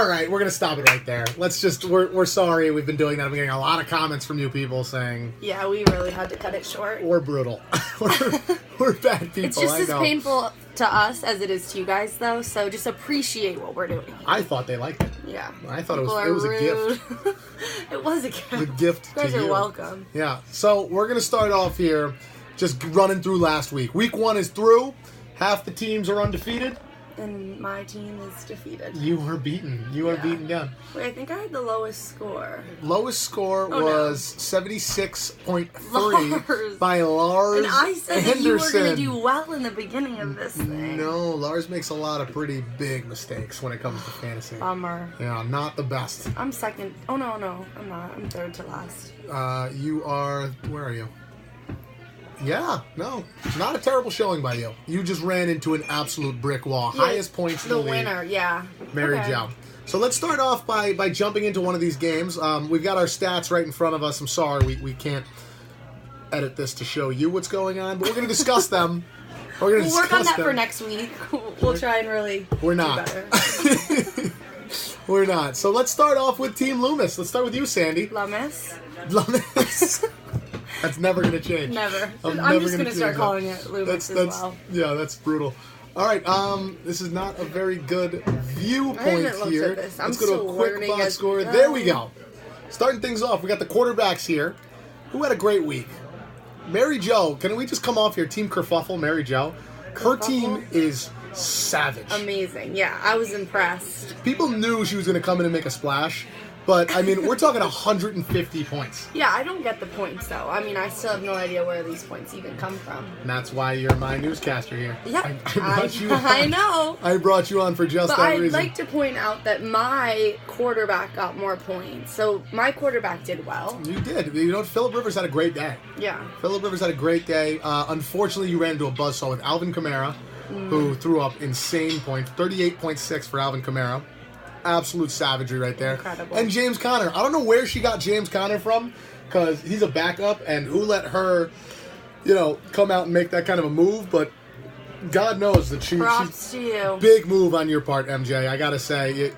All right, we're gonna stop it right there. Let's just we're sorry. We've been doing that. I'm getting a lot of comments from you people saying Yeah, we really had to cut it short. we're brutal. we're bad people. It's just I as know. painful to us as it is to you guys, though. So just appreciate what we're doing. I thought they liked it. Yeah. I thought it People was are a gift. rude. It was a gift. The gift You guys to are you. welcome. Yeah. So we're gonna start off here, just running through last week. Week 1 is through. Half the teams are undefeated. And my team is defeated. You were beaten. You are Yeah. beaten down. Wait, I think I had the lowest score. Lowest score Oh, no. was 76.3 Lars. by Lars And I said that you were Henderson. going to do well in the beginning of this thing. No, Lars makes a lot of pretty big mistakes when it comes to fantasy. Bummer. Yeah, not the best. I'm second. Oh, no, I'm not. I'm third to last. You are... Where are you? Yeah, no. Not a terrible showing by you. You just ran into an absolute brick wall. Yeah, Highest points in the The league. winner, yeah. Mary Okay. Jo. So let's start off by jumping into one of these games. We've got our stats right in front of us. I'm sorry we can't edit this to show you what's going on, but we're going to discuss them. We're going to We'll work on discuss that them. for next week. We'll try and really We're do not. better. We're not. So let's start off with Team Loomis. Let's start with you, Sandy. Lummis? Loomis. That's never going to change. Never. I'm I'm never just gonna going to start change calling that. it Loomis as well. Yeah, that's brutal. All right, this is not a very good viewpoint I haven't looked here. at this. I'm Let's go to still a quick learning box as score. we go. There we go. Starting things off, we got the quarterbacks here. Who had a great week? Mary Jo. Can we just come off here? Team Kerfuffle, Mary Jo. Her team is savage. Amazing. Yeah, I was impressed. People knew she was going to come in and make a splash, but I mean, we're talking 150 points. Yeah, I don't get the points, though. I mean, I still have no idea where these points even come from. And that's why you're my newscaster here. Yeah, I brought you on. I know. I brought you on for just But that I'd reason. like to point out that my quarterback got more points. So my quarterback did well. You did. You know, Phillip Rivers had a great day. Yeah. Phillip Rivers had a great day. Unfortunately, you ran into a buzzsaw with Alvin Kamara, who threw up insane points. 38.6 for Alvin Kamara. Absolute savagery right there. Incredible. And James Conner. I don't know where she got James Conner from, because he's a backup, and who let her, come out and make that kind of a move, but God knows that Props to you. big move on your part, MJ. I gotta say,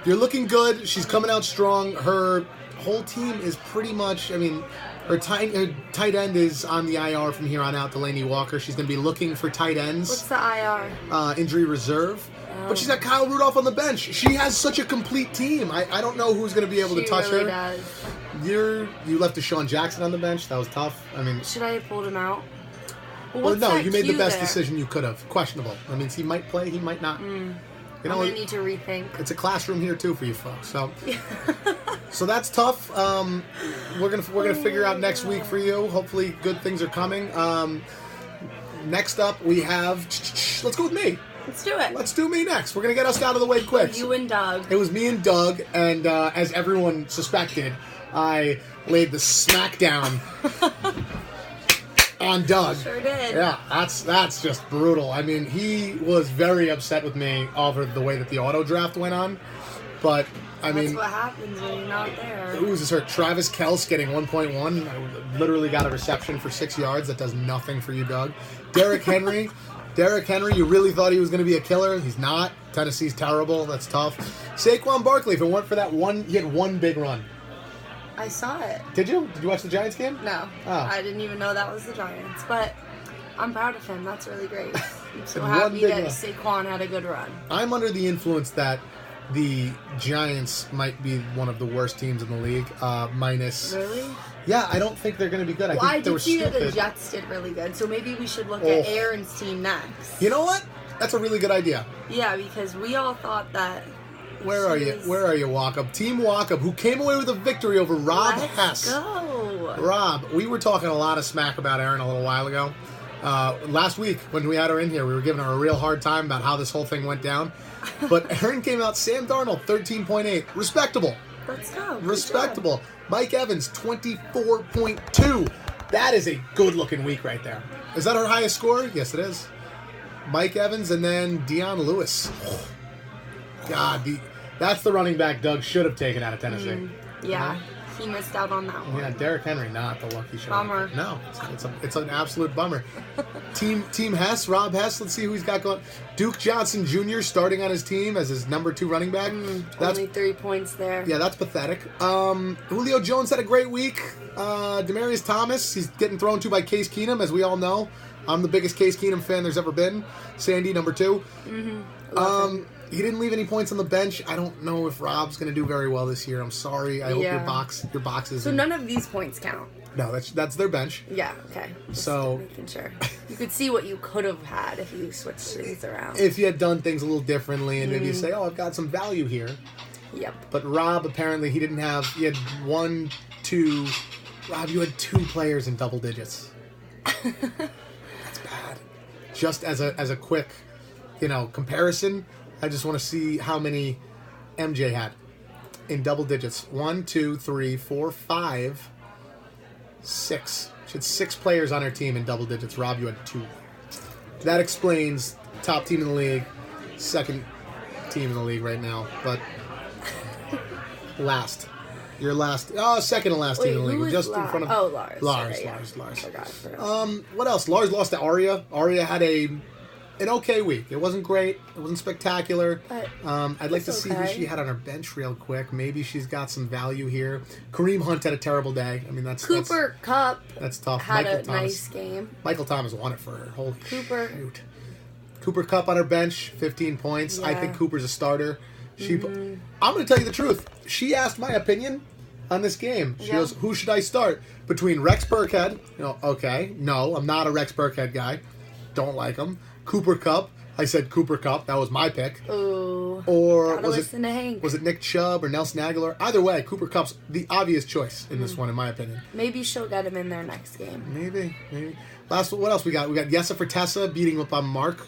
you're looking good. She's coming out strong. Her whole team is pretty much. I mean, her tight end is on the IR from here on out. Delaney Walker. She's gonna be looking for tight ends. What's the IR? Injury reserve. But she's got Kyle Rudolph on the bench. She has such a complete team. I don't know who's gonna be able to touch really her. Does. You left Deshaun Jackson on the bench. That was tough. I mean. Should I have pulled him out? Well, What's no, that you made the cue best there? decision you could have. Questionable. I mean, he might play, he might not. You I'm know, gonna need to rethink. it's a classroom here too for you folks. So, so that's tough. We're gonna figure out next week for you. Hopefully, good things are coming. Next up, we have. Let's go with me. Let's do it. Let's do me next. We're gonna get us out of the way quick. You and Doug. It was me and Doug, and as everyone suspected, I laid the smackdown on Doug. Sure did. Yeah, that's just brutal. I mean, he was very upset with me over the way that the auto draft went on. But I That's mean, what happens when you're not there. who was this hurt? Travis Kelce getting 1.1. I literally got a reception for 6 yards. That does nothing for you, Doug. Derrick Henry. Derrick Henry, you really thought he was going to be a killer. He's not. Tennessee's terrible. That's tough. Saquon Barkley, if it weren't for that one, he had one big run. I saw it. Did you? Did you watch the Giants game? No. Oh. I didn't even know that was the Giants. But I'm proud of him. That's really great. I'm so One happy big that run. Saquon had a good run. I'm under the influence that the Giants might be one of the worst teams in the league, minus... Really? Yeah, I don't think they're going to be good. Well, I I think they were did see that the stupid. Jets did really good. So maybe we should look Oh. at Aaron's team next. You know what? That's a really good idea. Yeah, because we all thought that... Where are you? Where are you, Walkup? Team Walkup, who came away with a victory over Rob Let's Hess. go. Rob, we were talking a lot of smack about Aaron a little while ago. Last week, when we had her in here, we were giving her a real hard time about how this whole thing went down. But Aaron came out, Sam Darnold, 13.8. Respectable. Let's go. Good Respectable. job. Mike Evans, 24.2. That is a good-looking week right there. Is that our highest score? Yes, it is. Mike Evans and then Deion Lewis. God, that's the running back Doug should have taken out of Tennessee. Yeah. he missed out on that one. Yeah, Derrick Henry, not the lucky shot. Bummer. No, it's an absolute bummer. Team Hess, Rob Hess. Let's see who he's got going. Duke Johnson Jr. starting on his team as his number 2 running back. Only 3 points there. Yeah, that's pathetic. Julio Jones had a great week. Demaryius Thomas, he's getting thrown to by Case Keenum, as we all know. I'm the biggest Case Keenum fan there's ever been. Sandy, number 2. He didn't leave any points on the bench. I don't know if Rob's going to do very well this year. I'm sorry. I hope your box is. So none of these points count. No, that's their bench. Yeah. Okay. Just making sure. You could see what you could have had if you switched things around. If you had done things a little differently, and maybe you say, "Oh, I've got some value here." Yep. But Rob apparently he didn't have. He had 1, 2. Rob, you had 2 players in double digits. That's bad. Just as a quick, comparison. I just want to see how many MJ had in double digits. 1, 2, 3, 4, 5, 6. She had 6 players on her team in double digits. Rob, you had 2. That explains top team in the league, second team in the league right now, but last. You're last. Oh, second to last team in the league. We're just in front of. Oh, Lars. Lars. Okay, Lars. Forgot. What else? Lars lost to Aria. Aria had an okay week. It wasn't great. It wasn't spectacular. But I'd like to see who she had on her bench real quick. Maybe she's got some value here. Kareem Hunt had a terrible day. I mean, Cooper Kupp. That's tough. Had Michael a Thomas, nice game. Michael Thomas won it for her. Holy Cooper. shoot. Cooper Kupp on her bench, 15 points. I think Cooper's a starter. I'm going to tell you the truth. She asked my opinion on this game. She goes, "Who should I start between Rex Burkhead?" Okay, no, I'm not a Rex Burkhead guy. Don't like him. Cooper Kupp. I said Cooper Kupp. That was my pick. Ooh. Or was it Nick Chubb or Nelson Aguilar? Either way, Cooper Kupp's the obvious choice in this one, in my opinion. Maybe she'll get him in there next game. Maybe. What else we got? We got Yessa Fortessa beating up on Mark.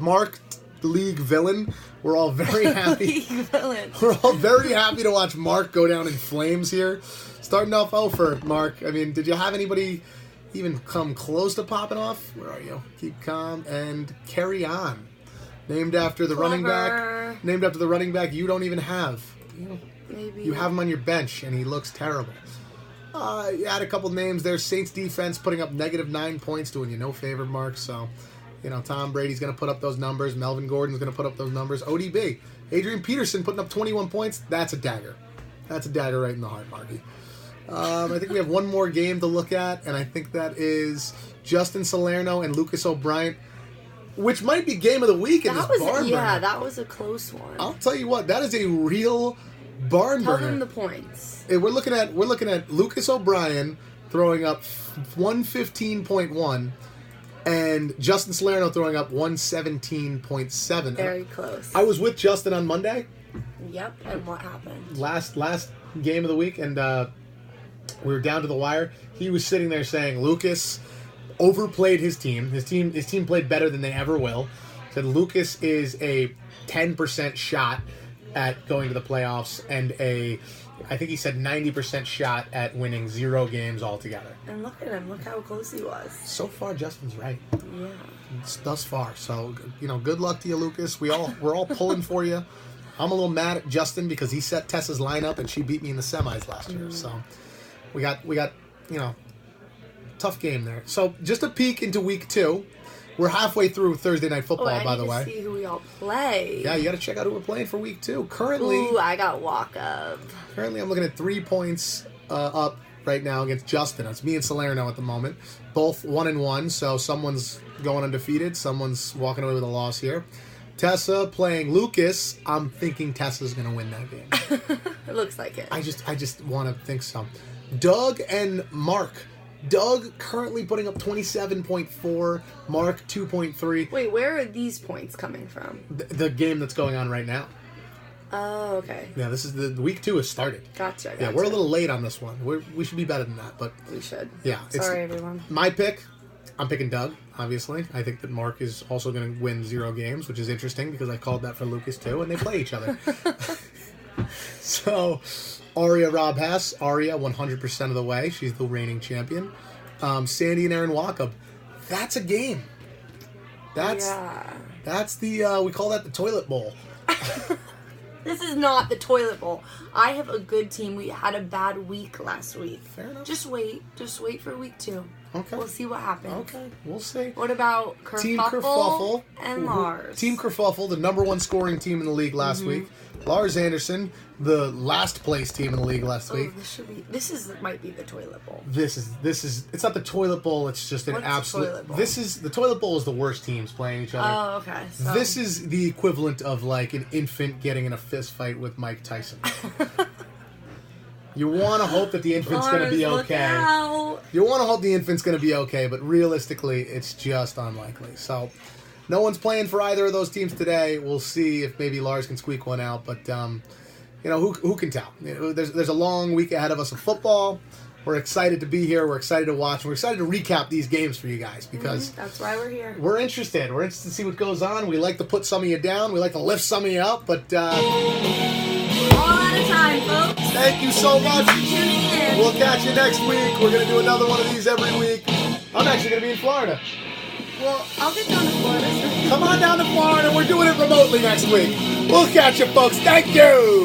Mark, the league villain. We're all very happy. League villain. We're all very happy to watch Mark go down in flames here. Starting off for Mark. I mean, did you have anybody even come close to popping off? Where are you? Keep calm and carry on. Named after the running back. Named after the running back you don't even have. Maybe. You have him on your bench, and he looks terrible. You had a couple names there. Saints defense putting up -9 points, doing you no favor, Mark. So, Tom Brady's going to put up those numbers. Melvin Gordon's going to put up those numbers. ODB. Adrian Peterson putting up 21 points. That's a dagger. That's a dagger right in the heart, Marky. I think we have one more game to look at, and I think that is Justin Salerno and Lucas O'Brien, which might be game of the week in this barn burner. Yeah, that was a close one. I'll tell you what, that is a real barn burner. Tell them the points. We're looking at Lucas O'Brien throwing up 115.1 and Justin Salerno throwing up 117.7. Very close. I was with Justin on Monday. Yep, and what happened? Last game of the week, and we were down to the wire. He was sitting there saying Lucas overplayed his team. His team played better than they ever will. Said Lucas is a 10% shot at going to the playoffs and I think he said 90% shot at winning 0 games altogether. And look at him. Look how close he was. So far, Justin's right. Yeah. Thus far. So, good luck to you, Lucas. We're all pulling for you. I'm a little mad at Justin because he set Tessa's lineup and she beat me in the semis last year. So we got tough game there. So just a peek into week 2. We're halfway through Thursday Night Football, by the way. I need to see who we all play. Yeah, you got to check out who we're playing for week 2. Currently, I got walk up. Currently, I'm looking at 3 points up right now against Justin. It's me and Salerno at the moment, both 1-1. So someone's going undefeated, someone's walking away with a loss here. Tessa playing Lucas. I'm thinking Tessa's going to win that game. It looks like it. I just want to think so. Doug and Mark. Doug currently putting up 27.4, Mark 2.3. Wait, where are these points coming from? The game that's going on right now. Oh, okay. Yeah, this is the week 2 has started. Gotcha. Yeah, we're a little late on this one. We should be better than that, but we should. Yeah. Sorry, everyone. My pick. I'm picking Doug, obviously. I think that Mark is also going to win 0 games, which is interesting because I called that for Lucas too, and they play each other. So, Aria Rob Hess. Aria 100% of the way. She's the reigning champion. Sandy and Aaron Walkup. That's a game. That's the we call that the toilet bowl. This is not the toilet bowl. I have a good team. We had a bad week last week. Fair enough. Just wait for week 2. Okay. We'll see what happens. Okay, we'll see. What about Team Kerfuffle Kerfuffle and Lars? Team Kerfuffle, the number 1 scoring team in the league last week. Lars Anderson, the last place team in the league last week. This might be the toilet bowl. This is it's not the toilet bowl, it's just an What's absolute toilet bowl? the toilet bowl is the worst teams playing each other. Oh, okay. So. This is the equivalent of like an infant getting in a fist fight with Mike Tyson. You want to hope that the infant's going to be Lars, okay. look out. You want to hope the infant's going to be okay, but realistically, it's just unlikely. So, no one's playing for either of those teams today. We'll see if maybe Lars can squeak one out, but who can tell? There's a long week ahead of us of football. We're excited to be here. We're excited to watch. We're excited to recap these games for you guys because that's why we're here. we're interested. We're interested to see what goes on. We like to put some of you down. We like to lift some of you up, but All out of time, folks. thank you so much. Tuning in. We'll catch you next week. We're going to do another one of these every week. I'm actually going to be in Florida. Well, I'll get down to Florida. So. Come on down to Florida. We're doing it remotely next week. We'll catch you, folks. Thank you.